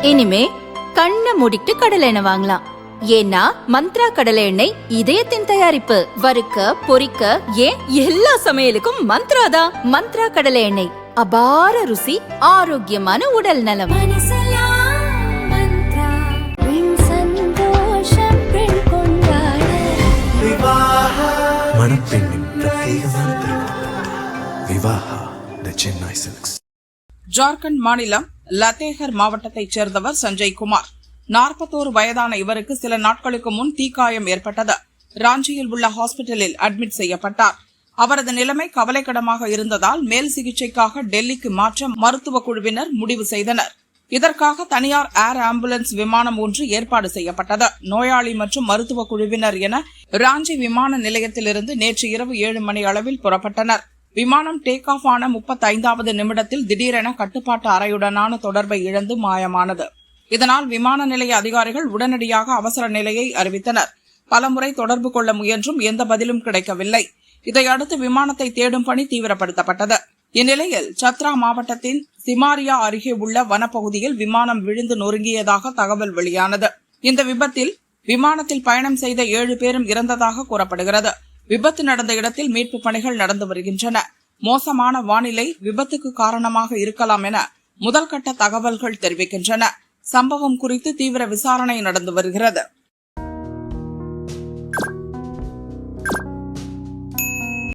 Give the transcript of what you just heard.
இனிமே கண்ணை மூடிட்டு கடலை எண்ணெய் வாங்கலாம். ஏன்னா மந்த்ரா கடலை எண்ணெய் இதயத்தின் தயாரிப்பு. வறுக்க பொரிக்க ஏன் எல்லா சமையலுக்கும் மந்த்ரா தான். மந்த்ரா கடலை எண்ணெய், அபார ருசி, ஆரோக்கியமான உடல் நலம். ஜார்க்கண்ட் மாநிலம் லத்தேகர் மாவட்டத்தைச் சேர்ந்தவர் சஞ்சய் குமார். 41 வயதான இவருக்கு சில நாட்களுக்கு முன் தீக்காயம் ஏற்பட்டது. ராஞ்சியில் உள்ள ஹாஸ்பிட்டலில் அட்மிட் செய்யப்பட்டார். அவரது நிலைமை கவலைக்கிடமாக இருந்ததால் மேல் சிகிச்சைக்காக டெல்லிக்கு மாற்ற மருத்துவ குழுவினர் முடிவு செய்தனர். இதற்காக தனியார் ஏர் ஆம்புலன்ஸ் விமானம் ஒன்று ஏற்பாடு செய்யப்பட்டது. நோயாளி மற்றும் மருத்துவ குழுவினர் என ராஞ்சி விமான நிலையத்திலிருந்து நேற்று இரவு 7 மணி அளவில் புறப்பட்டனர். விமானம் டேக் ஆஃப் ஆன 35வது நிமிடத்தில் திடீரென கட்டுப்பாட்டு அறையுடனான தொடர்பை இழந்து மாயமானது. இதனால் விமான நிலைய அதிகாரிகள் உடனடியாக அவசர நிலையை அறிவித்தனர். பலமுறை தொடர்பு கொள்ள முயன்றும் எந்த பதிலும் கிடைக்கவில்லை. இதையடுத்து விமானத்தை தேடும் பணி தீவிரப்படுத்தப்பட்டது. இந்நிலையில் சத்ரா மாவட்டத்தின் சிமாரியா அருகே உள்ள வனப்பகுதியில் விமானம் விழுந்து நொறுங்கியதாக தகவல் வெளியானது. இந்த விபத்தில் விமானத்தில் பயணம் செய்த 7 பேரும் இறந்ததாக கூறப்படுகிறது. விபத்து நடந்த இடத்தில் மீட்பு பணிகள் நடந்து வருகின்றன. மோசமான வானிலை விபத்துக்கு காரணமாக இருக்கலாம் என முதல்கட்ட தகவல்கள் தெரிவிக்கின்றன. சம்பவம் குறித்து தீவிர விசாரணை நடந்து வருகிறது.